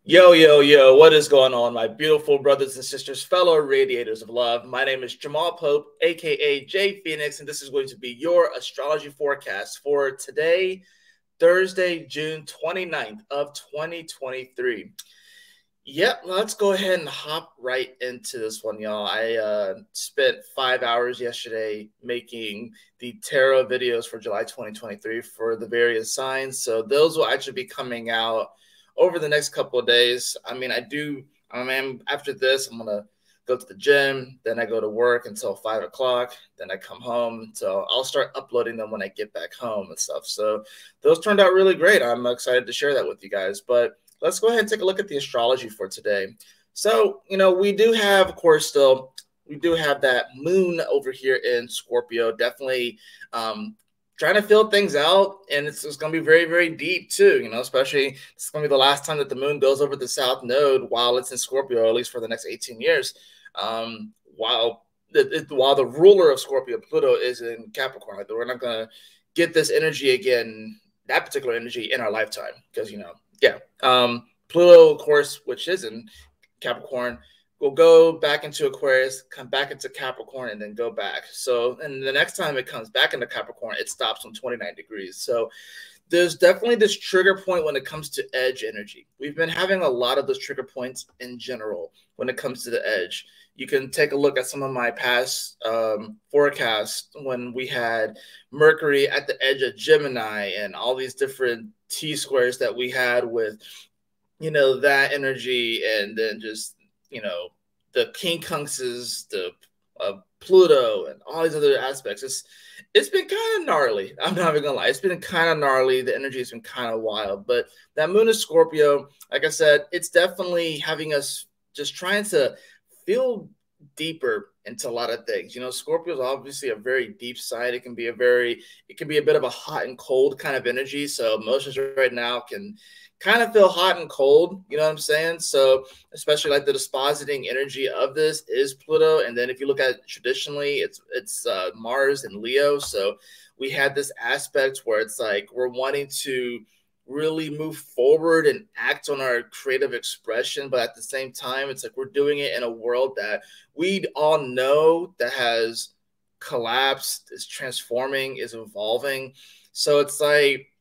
Yo, yo, yo, what is going on, my beautiful brothers and sisters, fellow radiators of love? My name is Jamal Pope, aka J Fenixx, and this is going to be your astrology forecast for today, Thursday, June 29th of 2023. Yep, let's go ahead and hop right into this one, y'all. I spent 5 hours yesterday making the tarot videos for July 2023 for the various signs. So those will actually be coming out over the next couple of days. After this, I'm going to go to the gym. Then I go to work until 5 o'clock. Then I come home. So I'll start uploading them when I get back home and stuff. So those turned out really great. I'm excited to share that with you guys. But let's go ahead and take a look at the astrology for today. So, we do have, of course, we do have that moon over here in Scorpio, definitely trying to fill things out. And it's going to be very, very deep too, especially it's going to be the last time that the moon goes over the south node while it's in Scorpio, at least for the next 18 years. While the ruler of Scorpio, Pluto, is in Capricorn. We're not going to get this energy again, that particular energy, in our lifetime because, yeah. Pluto, of course, which is in Capricorn, will go back into Aquarius, come back into Capricorn, and then go back. So, and the next time it comes back into Capricorn, it stops on 29 degrees. So there's definitely this trigger point when it comes to edge energy. We've been having a lot of those trigger points in general when it comes to the edge. You can take a look at some of my past forecasts when we had Mercury at the edge of Gemini and all these different T-squares that we had with, that energy, and then just, the quincunxes, the Pluto, and all these other aspects. It's been kind of gnarly. I'm not even gonna lie. It's been kind of gnarly. The energy has been kind of wild. But that moon is Scorpio. Like I said, it's definitely having us just trying to feel deeper into a lot of things. Scorpio is obviously a very deep side. It can be a bit of a hot and cold kind of energy. So emotions right now can kind of feel hot and cold, you know what I'm saying? So especially like the dispositing energy of this is Pluto. And then if you look at it traditionally, it's Mars and Leo. So we had this aspect where it's like we're wanting to really move forward and act on our creative expression, but at the same time it's like we're doing it in a world that we all know that has collapsed, is transforming, is evolving. So it's like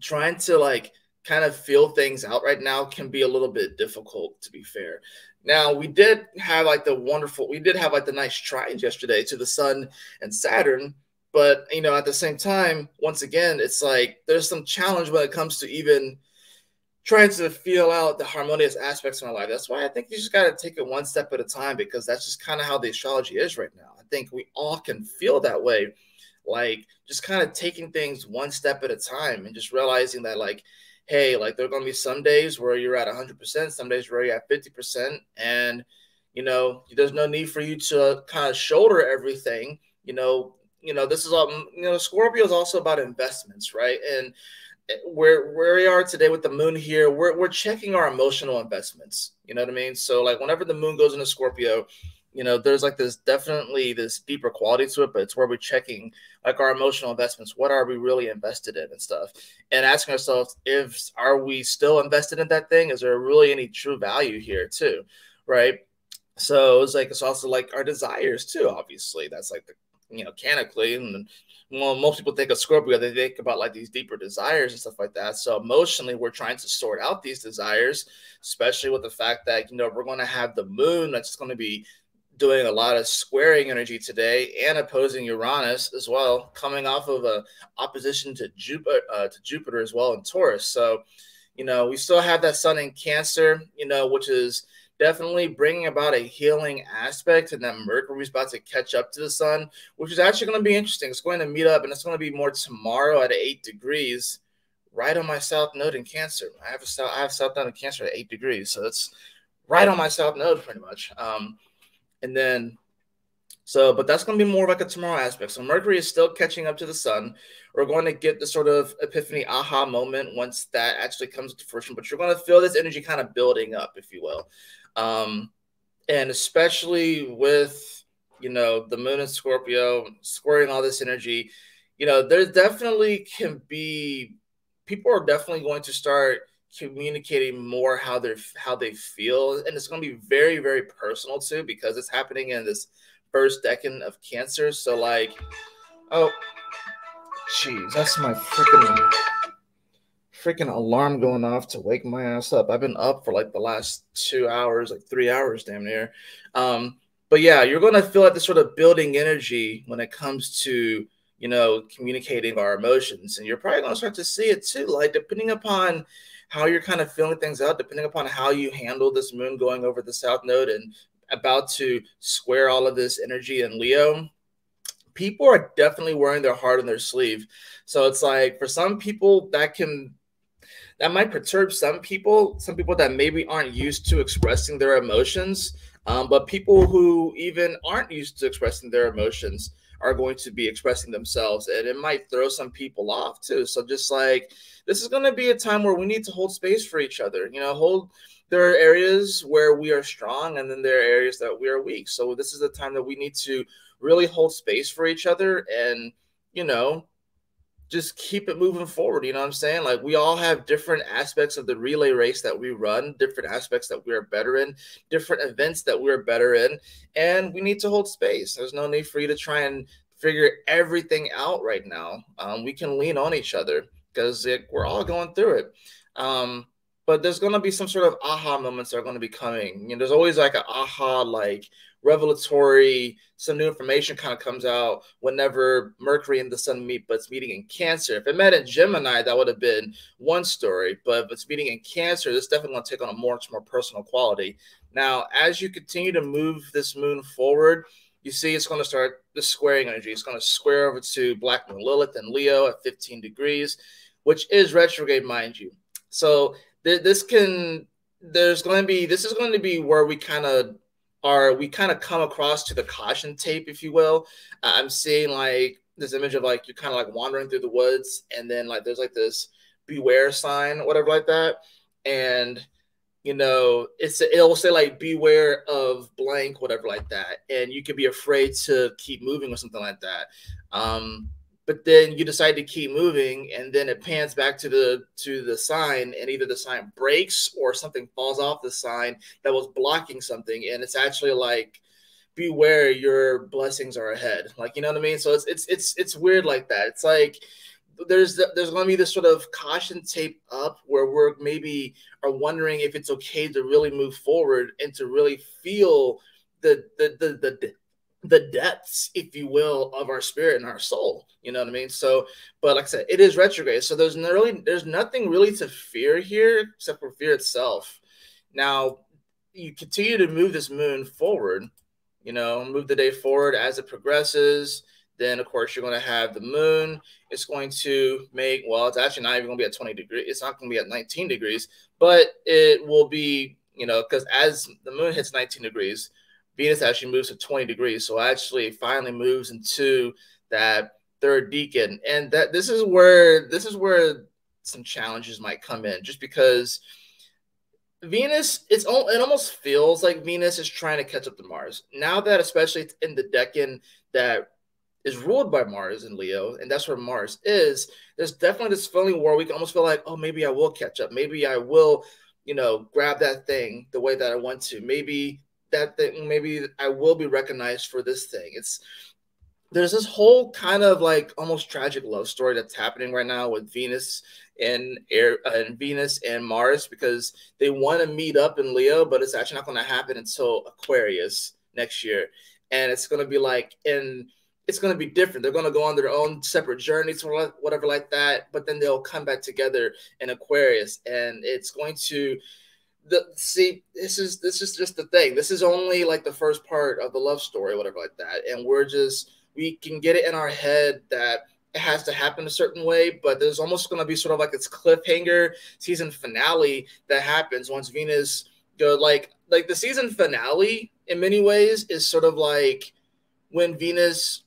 trying to like kind of feel things out right now can be a little bit difficult, to be fair. Now we did have like the nice trines yesterday to the sun and Saturn. But, at the same time, once again, it's like there's some challenge when it comes to even trying to feel out the harmonious aspects in our life. That's why I think you just got to take it one step at a time, because that's just kind of how the astrology is right now. I think we all can feel that way, like just kind of taking things one step at a time and just realizing that, like, hey, like there are going to be some days where you're at 100%, some days where you're at 50%. And, there's no need for you to kind of shoulder everything, this is all, Scorpio is also about investments, right? And where we are today with the moon here, we're checking our emotional investments. You know what I mean? So like whenever the moon goes into Scorpio, there's like definitely this deeper quality to it, but it's where we're checking like our emotional investments. What are we really invested in and stuff? And asking ourselves, are we still invested in that thing? Is there really any true value here too? Right. So it's also like our desires too, obviously. That's like canonically. And most people think of Scorpio, they think about like these deeper desires and stuff like that. So emotionally, we're trying to sort out these desires, especially with the fact that, we're going to have the moon that's going to be doing a lot of squaring energy today and opposing Uranus as well, coming off of a opposition to Jupiter as well in Taurus. So, we still have that sun in Cancer, which is definitely bringing about a healing aspect, and that Mercury is about to catch up to the sun, which is actually going to be interesting. It's going to meet up, and it's going to be more tomorrow at 8 degrees, right on my south node in Cancer. I have south node in Cancer at 8 degrees, so it's right on my south node pretty much. And then, but that's going to be more like a tomorrow aspect. So Mercury is still catching up to the sun. We're going to get the sort of epiphany aha moment once that actually comes to fruition, but you're going to feel this energy kind of building up, if you will. And especially with, the moon in Scorpio squaring all this energy, there definitely can be, people are definitely going to start communicating more how they feel, and it's going to be very, very personal too, because it's happening in this first decade of Cancer. So like, oh, jeez, that's my freaking alarm going off to wake my ass up. I've been up for like the last 2 hours, like 3 hours, damn near. But yeah, you're going to feel like this sort of building energy when it comes to, communicating our emotions. And you're probably going to start to see it too. Like, depending upon how you're kind of feeling things out, depending upon how you handle this moon going over the South Node and about to square all of this energy in Leo, people are definitely wearing their heart on their sleeve. So it's like, for some people that might perturb some people that maybe aren't used to expressing their emotions. But people who even aren't used to expressing their emotions are going to be expressing themselves, and it might throw some people off too. So just like, this is going to be a time where we need to hold space for each other. There are areas where we are strong, and then there are areas that we are weak. So this is the time that we need to really hold space for each other, and just keep it moving forward. You know what I'm saying? Like, we all have different aspects of the relay race that we run, different aspects that we are better in, different events that we're better in, and we need to hold space. There's no need for you to try and figure everything out right now. We can lean on each other because we're all going through it. But there's going to be some sort of aha moments that are going to be coming. There's always like an aha, like revelatory, some new information kind of comes out whenever Mercury and the Sun meet, but it's meeting in Cancer. If it met in Gemini, that would have been one story, but if it's meeting in Cancer, this definitely going to take on a much more personal quality. Now, as you continue to move this moon forward, you see it's going to start the squaring energy. It's going to square over to Black Moon Lilith and Leo at 15 degrees, which is retrograde, mind you. So this is going to be where we kind of come across to the caution tape, if you will. I'm seeing like this image of like, you're kind of like wandering through the woods, and then like there's like this beware sign, whatever like that. And it'll say like, beware of blank, whatever like that. And you can be afraid to keep moving or something like that. But then you decide to keep moving, and then it pans back to the sign, and either the sign breaks or something falls off the sign that was blocking something, and it's actually like, beware, your blessings are ahead. Like, you know what I mean? So it's weird like that. It's like there's going to be this sort of caution tape up where we're maybe are wondering if it's okay to really move forward and to really feel the depths, if you will, of our spirit and our soul. You know what I mean? So, but like I said, it is retrograde. So there's nothing really to fear here except for fear itself. Now, you continue to move this moon forward, move the day forward as it progresses. Then, of course, you're going to have the moon. It's going to make, well, it's actually not even going to be at 20 degrees. It's not going to be at 19 degrees, but it will be, because as the moon hits 19 degrees, Venus actually moves to 20 degrees. So actually finally moves into that third decan. And that this is where some challenges might come in, just because Venus, it almost feels like Venus is trying to catch up to Mars. Now that, especially in the decan that is ruled by Mars in Leo, and that's where Mars is, there's definitely this feeling where we can almost feel like, oh, maybe I will catch up. Maybe I will, grab that thing the way that I want to. Maybe that thing, maybe I will be recognized for this thing. There's this whole kind of like almost tragic love story that's happening right now with Venus and Venus and Mars, because they want to meet up in Leo, but it's actually not going to happen until Aquarius next year. And it's going to be like, and it's going to be different. They're going to go on their own separate journeys or whatever like that, but then they'll come back together in Aquarius, and it's going to, this is just the thing. This is only like the first part of the love story, whatever like that. And we can get it in our head that it has to happen a certain way, but there's almost going to be sort of like this cliffhanger season finale that happens once Venus go like the season finale in many ways is sort of like when Venus,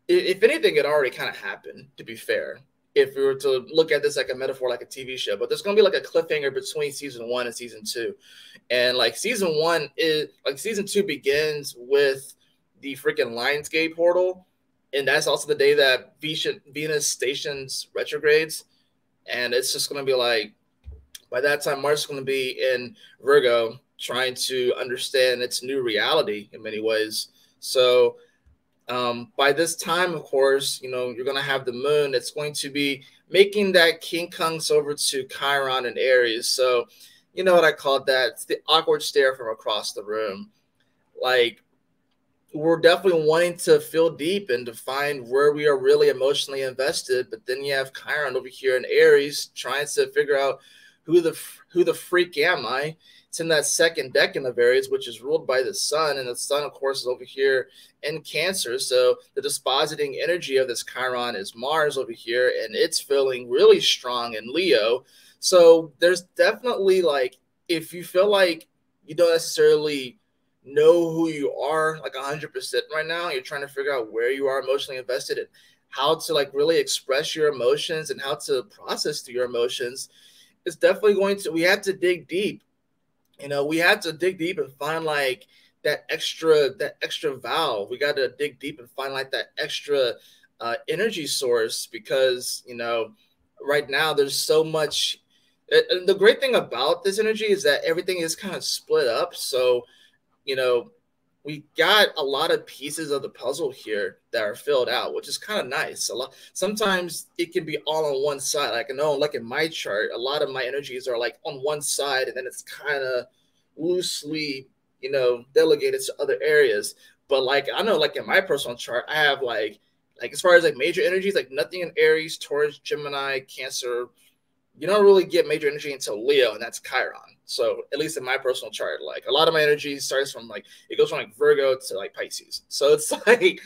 if anything, it already kind of happened, to be fair, if we were to look at this like a metaphor, like a TV show. But there's going to be like a cliffhanger between season 1 and season 2. And like season 1 is like, season 2 begins with the freaking Lionsgate portal. And that's also the day that Venus stations retrogrades. And it's just going to be like, By that time, Mars is going to be in Virgo, trying to understand its new reality in many ways. So by this time, of course, you're going to have the moon. It's going to be making that quincunx over to Chiron and Aries. So, you know what I call that? It's the awkward stare from across the room. Like, we're definitely wanting to feel deep and to find where we are really emotionally invested. But then you have Chiron over here in Aries trying to figure out who the freak am I? It's in that second decan of Aries, which is ruled by the sun. And the sun, of course, is over here in Cancer. So the dispositing energy of this Chiron is Mars over here, and it's feeling really strong in Leo. So there's definitely, like, if you feel like you don't necessarily know who you are like 100% right now, you're trying to figure out where you are emotionally invested and how to like really express your emotions and how to process through your emotions, it's definitely we have to dig deep. We have to dig deep and find like that extra valve. We got to dig deep and find like that extra energy source, because right now there's so much. And the great thing about this energy is that everything is kind of split up. So we got a lot of pieces of the puzzle here that are filled out, which is kind of nice. Sometimes it can be all on one side. Like, I know, like in my chart, a lot of my energies are like on one side, and then it's kind of loosely, delegated to other areas. But like, I know, like in my personal chart, I have like as far as like major energies, like nothing in Aries, Taurus, Gemini, Cancer. You don't really get major energy until Leo, and that's Chiron. So at least in my personal chart, like a lot of my energy starts from it goes from like Virgo to like Pisces. So it's like,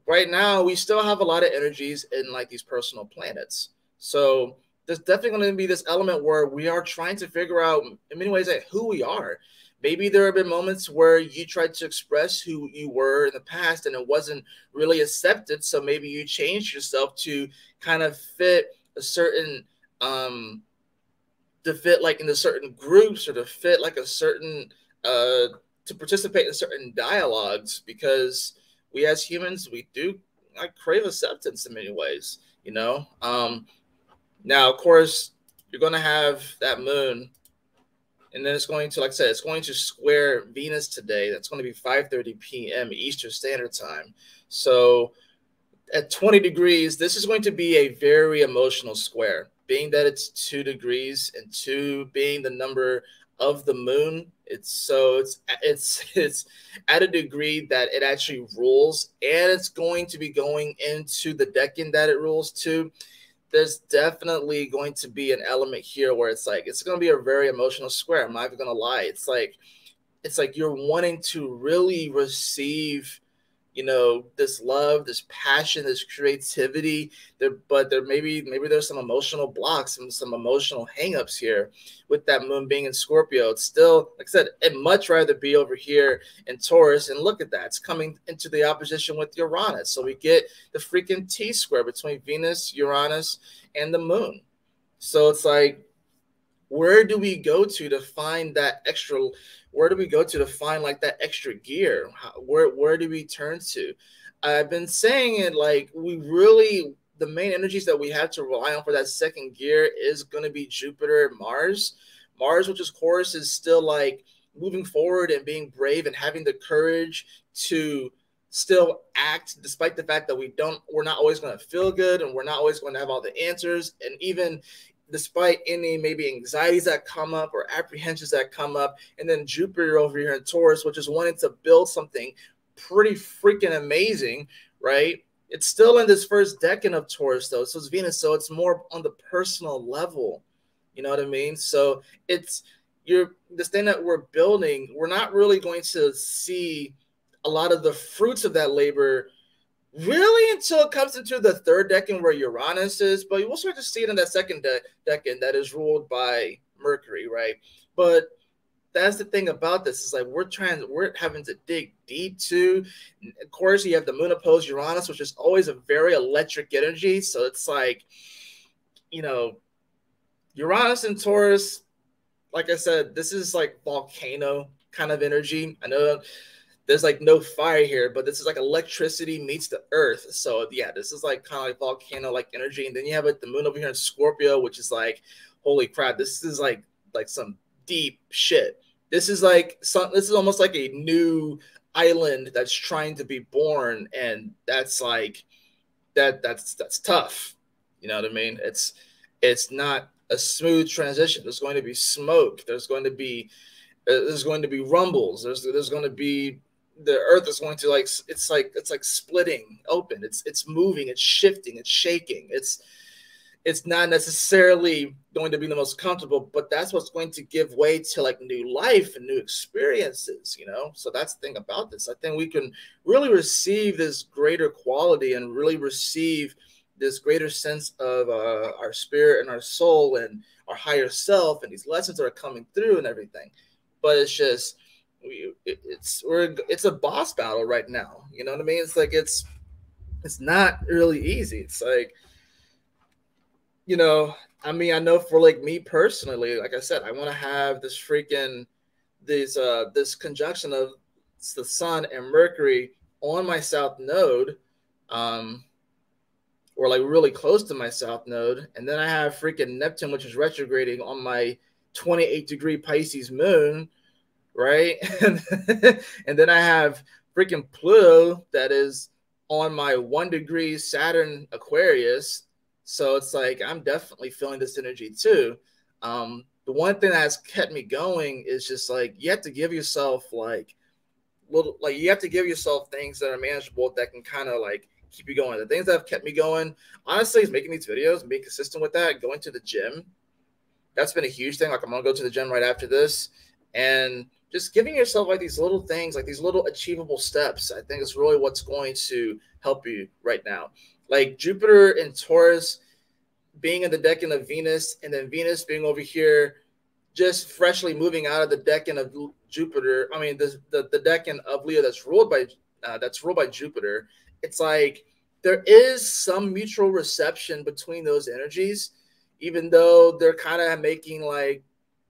right now we still have a lot of energies in like these personal planets. So there's definitely going to be this element where we are trying to figure out in many ways like who we are. Maybe there have been moments where you tried to express who you were in the past and it wasn't really accepted. So maybe you changed yourself to kind of fit a certain to fit like into certain groups, or to fit like a certain to participate in certain dialogues, because we as humans, we do like crave acceptance in many ways. Now of course you're going to have that moon, and then it's going to, like I said, it's going to square Venus today. That's going to be 5:30 p.m. Eastern Standard Time. So at 20 degrees, this is going to be a very emotional square, being that it's 2 degrees and 2 being the number of the moon. It's at a degree that it actually rules, and it's going to be going into the decan that it rules to. There's definitely going to be an element here where it's going to be a very emotional square. I'm not even going to lie. It's like you're wanting to really receive this love, this passion, this creativity but maybe there's some emotional blocks and some emotional hangups here with that moon being in Scorpio. It's still, like I said, I'd much rather be over here in Taurus, and look at that, it's coming into the opposition with Uranus. So we get the freaking T-square between Venus, Uranus, and the moon. So it's like, where do we go to find that extra? Where do we go to find like that extra gear? Where do we turn to? I've been saying it, like, the main energies that we have to rely on for that second gear is going to be Jupiter and Mars. Mars, which of course is still like moving forward and being brave and having the courage to still act despite the fact that we're not always going to feel good, and we're not always going to have all the answers, and even despite any maybe anxieties that come up or apprehensions that come up. And then Jupiter over here in Taurus, which is wanting to build something pretty freaking amazing, right? It's still in this first decan of Taurus, though. So it's Venus, so it's more on the personal level. You know what I mean? So it's this thing that we're building, we're not really going to see a lot of the fruits of that labor really until it comes into the third decan where Uranus is, but you will start to see it in that second decan that is ruled by Mercury, right? But that's the thing about this, is like we're having to dig deep too. Of course, you have the moon opposed Uranus, which is always a very electric energy. So it's like, Uranus and Taurus, like I said, this is like volcano kind of energy. I know there's like no fire here, but this is like electricity meets the earth. So yeah, this is like kind of like volcano like energy. And then you have like the moon over here in Scorpio, which is like, holy crap, this is like some deep shit. This is like this is almost like a new island that's trying to be born, and that's like that's tough. You know what I mean? It's not a smooth transition. There's going to be smoke. There's going to be rumbles. There's going to be, the earth is going to it's like splitting open. It's moving. It's shifting. It's shaking. It's not necessarily going to be the most comfortable, but that's what's going to give way to like new life and new experiences, you know? So that's the thing about this. I think we can really receive this greater quality and really receive this greater sense of our spirit and our soul and our higher self and these lessons that are coming through and everything. But it's just, it's a boss battle right now. You know what I mean? It's like, it's not really easy. It's like, you know, I mean, I know for like me personally, like I said, I want to have this this conjunction of the sun and Mercury on my south node, or like really close to my south node, and then I have freaking Neptune, which is retrograding on my 28-degree Pisces moon, right? And then I have freaking Pluto that is on my 1-degree Saturn Aquarius. So it's like, I'm definitely feeling this energy too. The one thing that has kept me going is just like, you have to give yourself you have to give yourself things that are manageable that can kind of like keep you going. The things that have kept me going, honestly, is making these videos and being consistent with that, going to the gym. That's been a huge thing. Like, I'm going to go to the gym right after this, and just giving yourself like these little things, like these little achievable steps, I think is really what's going to help you right now. Like Jupiter in Taurus being in the decan of Venus, and then Venus being over here, just freshly moving out of the decan of Jupiter. I mean, the decan of Leo that's ruled by Jupiter. It's like there is some mutual reception between those energies, even though they're kind of making like,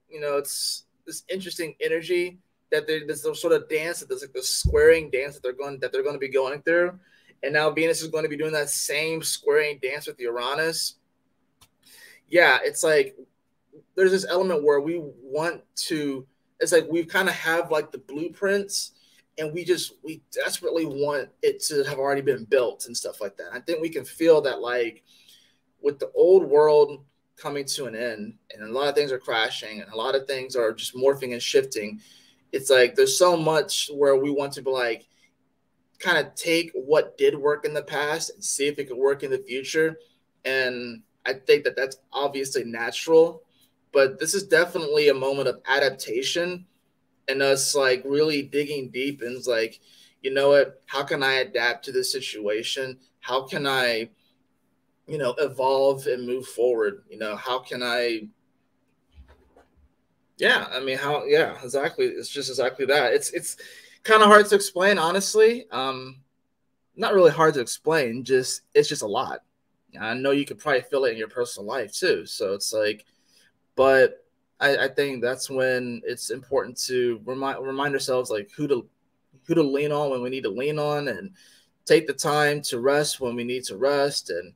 you know, it's this interesting energy that there's some sort of dance, that there's like this squaring dance that they're going to be going through. And now Venus is going to be doing that same squaring dance with Uranus. Yeah, it's like there's this element where we want to, it's like we kind of have like the blueprints, and we desperately want it to have already been built and stuff like that. I think we can feel that, like, with the old world coming to an end and a lot of things are crashing and a lot of things are just morphing and shifting. It's like there's so much where we want to be like, kind of take what did work in the past and see if it could work in the future. And I think that that's obviously natural, but this is definitely a moment of adaptation and us like really digging deep and it's like, you know what, how can I adapt to this situation? How can I, you know, evolve and move forward? You know, how can I, yeah, I mean, how, yeah, exactly. It's just exactly that. It's kind of hard to explain, honestly. Not really hard to explain, just, it's just a lot. I know you could probably feel it in your personal life too. So it's like, but I think that's when it's important to remind ourselves like who to lean on when we need to lean on, and take the time to rest when we need to rest, and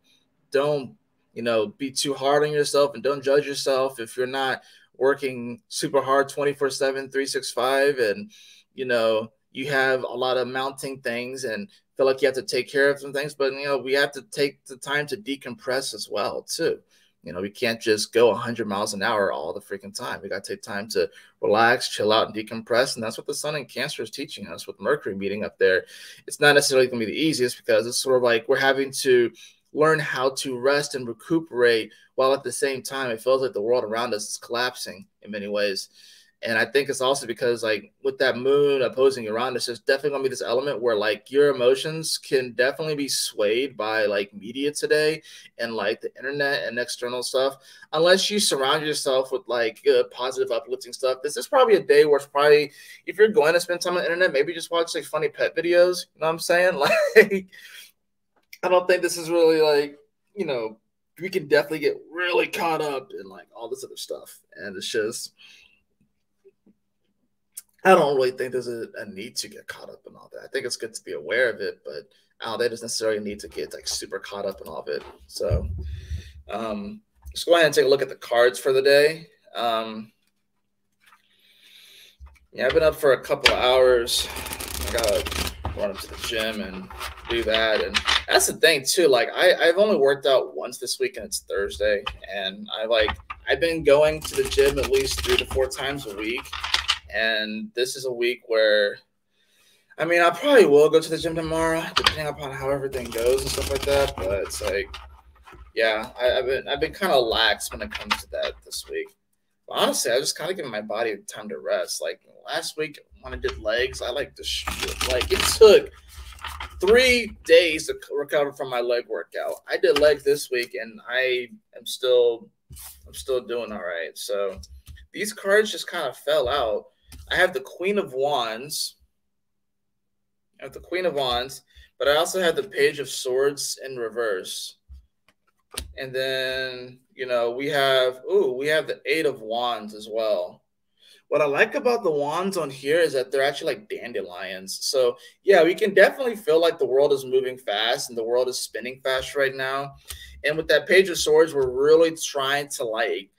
don't, you know, be too hard on yourself, and don't judge yourself if you're not working super hard 24/7, 365, and, you know, you have a lot of mounting things and feel like you have to take care of some things, but, you know, we have to take the time to decompress as well too. You know, we can't just go 100 miles an hour all the freaking time. We got to take time to relax, chill out, and decompress. And that's what the sun in Cancer is teaching us with Mercury meeting up there. It's not necessarily going to be the easiest, because it's sort of like we're having to learn how to rest and recuperate, while at the same time it feels like the world around us is collapsing in many ways. And I think it's also because, like, with that moon opposing Uranus, there's definitely going to be this element where, like, your emotions can definitely be swayed by, like, media today and, like, the internet and external stuff. Unless you surround yourself with, like, positive, uplifting stuff. This is probably a day where it's probably, if you're going to spend time on the internet, maybe just watch, like, funny pet videos. You know what I'm saying? Like, I don't think this is really, like, you know, we can definitely get really caught up in, like, all this other stuff. And it's just, I don't really think there's a need to get caught up in all that. I think it's good to be aware of it, but I don't think there's necessarily a need to get like super caught up in all of it. So, let's go ahead and take a look at the cards for the day. Yeah, I've been up for a couple of hours. I gotta run up to the gym and do that. And that's the thing too. Like I've only worked out once this week, and it's Thursday. And I've been going to the gym at least 3 to 4 times a week. And this is a week where, I mean, I probably will go to the gym tomorrow, depending upon how everything goes and stuff like that. But it's like, yeah, I've been kind of lax when it comes to that this week. But honestly, I just kind of giving my body time to rest. Like last week when I did legs, I it took 3 days to recover from my leg workout. I did legs this week, and I'm still doing all right. So these cards just kind of fell out. I have the Queen of Wands. But I also have the Page of Swords in reverse. And then, we have the 8 of Wands as well. What I like about the wands on here is that they're actually like dandelions. So yeah, we can definitely feel like the world is moving fast and the world is spinning fast right now. And with that Page of Swords, we're really trying to like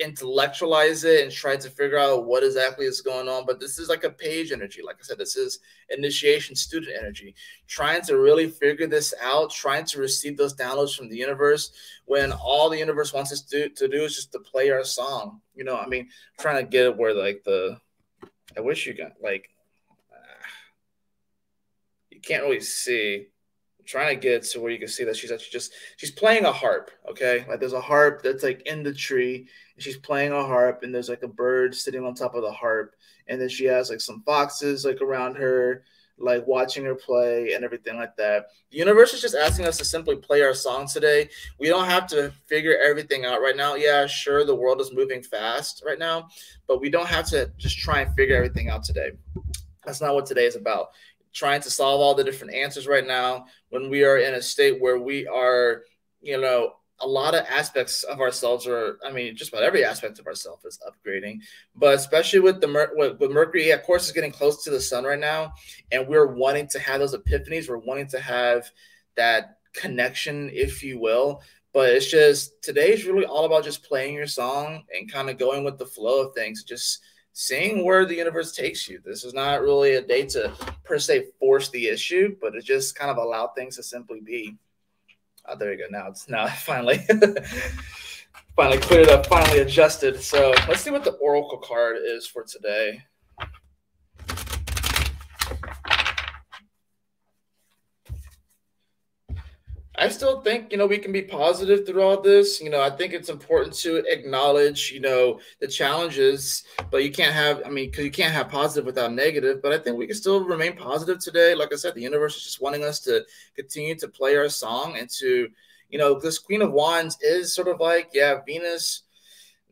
intellectualize it and try to figure out what exactly is going on. But this is like a page energy. Like I said, this is initiation student energy, trying to really figure this out, trying to receive those downloads from the universe when all the universe wants us to do is just to play our song. I mean, trying to get it where like I wish you got like, you can't really see. Trying to get to where you can see that she's actually she's playing a harp. Okay, like there's a harp that's like in the tree, and she's playing a harp, and there's like a bird sitting on top of the harp, and then she has like some foxes like around her, like watching her play and everything like that. The universe is just asking us to simply play our song today. We don't have to figure everything out right now. Yeah, sure, the world is moving fast right now, but we don't have to just try and figure everything out today. That's not what today is about. Trying to solve all the different answers right now when we are in a state where we are, a lot of aspects of ourselves are, I mean, just about every aspect of ourselves is upgrading, but especially with with Mercury, of course, is getting close to the sun right now. And we're wanting to have those epiphanies. We're wanting to have that connection, if you will. But it's just, today is really all about just playing your song and kind of going with the flow of things. Just seeing where the universe takes you. This is not really a day to per se force the issue, but it just kind of allow things to simply be. Oh, there you go. Now I finally cleared it up, finally adjusted. So let's see what the Oracle card is for today. I still think, we can be positive through all this. I think it's important to acknowledge, the challenges, but you can't have, because you can't have positive without negative. But I think we can still remain positive today. Like I said, the universe is just wanting us to continue to play our song and to, this Queen of Wands is sort of like, yeah, Venus.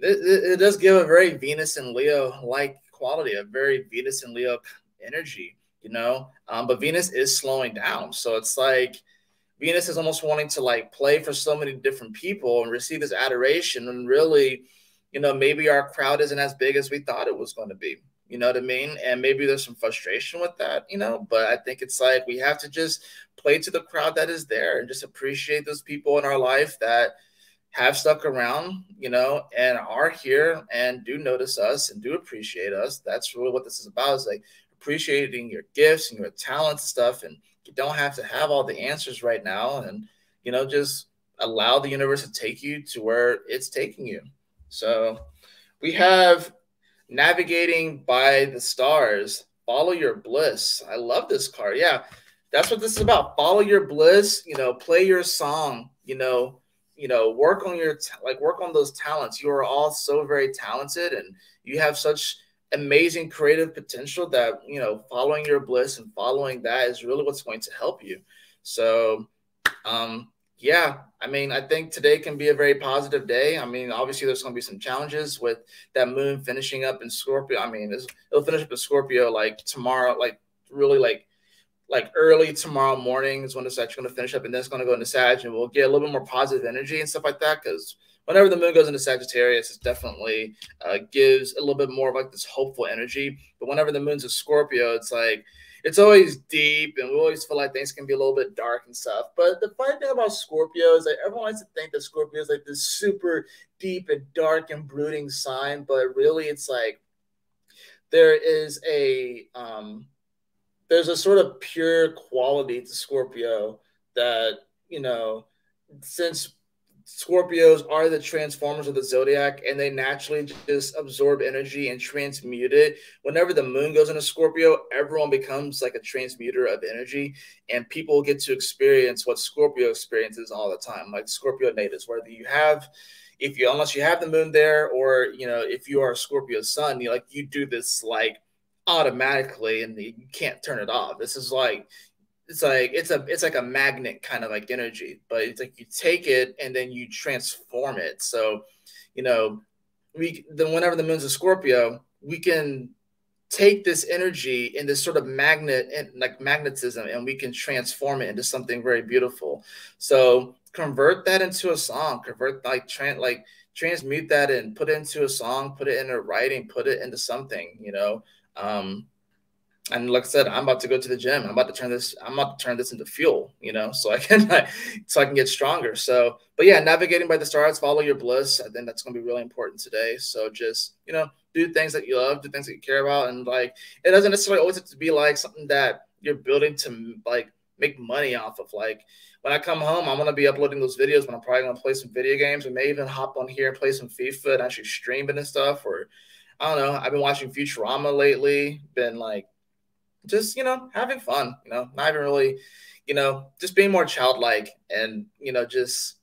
It does give a very Venus and Leo-like quality, a very Venus and Leo energy, but Venus is slowing down. So it's like, Venus is almost wanting to like play for so many different people and receive this adoration. And really, maybe our crowd isn't as big as we thought it was going to be. You know what I mean? And maybe there's some frustration with that, but I think it's like we have to just play to the crowd that is there and just appreciate those people in our life that have stuck around, and are here and do notice us and do appreciate us. That's really what this is about, is like appreciating your gifts and your talents and stuff. And you don't have to have all the answers right now, and just allow the universe to take you to where it's taking you. So we have Navigating by the Stars, Follow Your Bliss. I love this card. Yeah, that's what this is about. Follow your bliss, play your song, work on work on those talents. You are all so very talented, and you have such amazing creative potential that, following your bliss and following that is really what's going to help you. So, yeah, I think today can be a very positive day. Obviously there's going to be some challenges with that moon finishing up in Scorpio. It'll finish up in Scorpio like tomorrow, like really like early tomorrow morning is when it's actually going to finish up, and then it's going to go into Sag, and we'll get a little bit more positive energy and stuff like that, because whenever the moon goes into Sagittarius, it definitely gives a little bit more of like this hopeful energy. But whenever the moon's a Scorpio, it's like it's always deep, and we always feel like things can be a little bit dark and stuff. But the funny thing about Scorpio is that everyone likes to think that Scorpio is like this super deep and dark and brooding sign, but really it's like there is there's a sort of pure quality to Scorpio that, you know, since Scorpios are the transformers of the zodiac and they naturally just absorb energy and transmute it. Whenever the moon goes into Scorpio, everyone becomes like a transmuter of energy, and people get to experience what Scorpio experiences all the time, like Scorpio natives, whether you have, if you, unless you have the moon there, or, you know, if you are a Scorpio sun, you like, you do this like automatically and you can't turn it off. This is like, it's like a magnet kind of like energy, but it's like you take it and then you transform it. So, you know, whenever the moon's a Scorpio, we can take this energy and this sort of magnet and like magnetism, and we can transform it into something very beautiful. So convert that into a song, transmute that and put it into a song, put it into writing, put it into something, you know. And like I said, I'm about to go to the gym. I'm about to turn this into fuel, you know, so I can get stronger. So, but yeah, navigating by the stars, follow your bliss. I think that's going to be really important today. So just, you know, do things that you love, do things that you care about. And like, it doesn't necessarily always have to be like something that you're building to like make money off of. Like when I come home, I'm going to be uploading those videos when I'm probably going to play some video games, and may even hop on here and play some FIFA and actually stream it and stuff. Or I don't know. I've been watching Futurama lately, been like, just, you know, having fun, you know, not even really, you know, just being more childlike, and, you know, just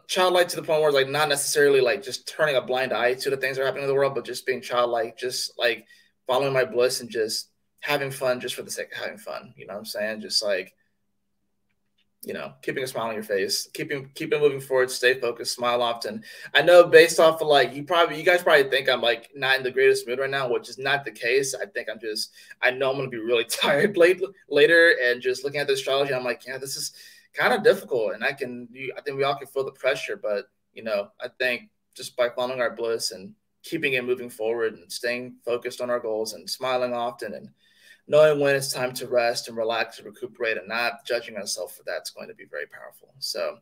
childlike to the point where it's like not necessarily like just turning a blind eye to the things that are happening in the world, but just being childlike, just like following my bliss and just having fun just for the sake of having fun. You know what I'm saying? Just like, you know, keeping a smile on your face, keeping moving forward, stay focused, smile often. I know based off of like, you guys probably think I'm like not in the greatest mood right now, which is not the case. I think I know I'm going to be really tired later, and just looking at the astrology, I'm like, yeah, this is kind of difficult. And I think we all can feel the pressure, but, you know, I think just by following our bliss and keeping it moving forward and staying focused on our goals and smiling often and knowing when it's time to rest and relax and recuperate and not judging ourselves for that is going to be very powerful. So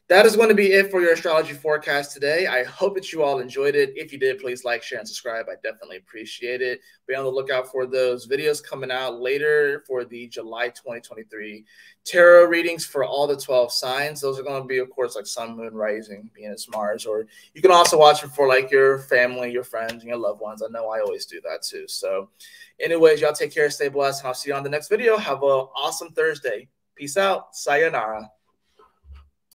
that is going to be it for your astrology forecast today. I hope that you all enjoyed it. If you did, please like, share, and subscribe. I definitely appreciate it. Be on the lookout for those videos coming out later for the July 2023 tarot readings for all the 12 signs. Those are going to be, of course, like Sun, Moon, Rising, Venus, Mars, or you can also watch it for like your family, your friends, and your loved ones. I know I always do that too. So anyways, y'all take care, stay blessed, and I'll see you on the next video. Have an awesome Thursday. Peace out. Sayonara.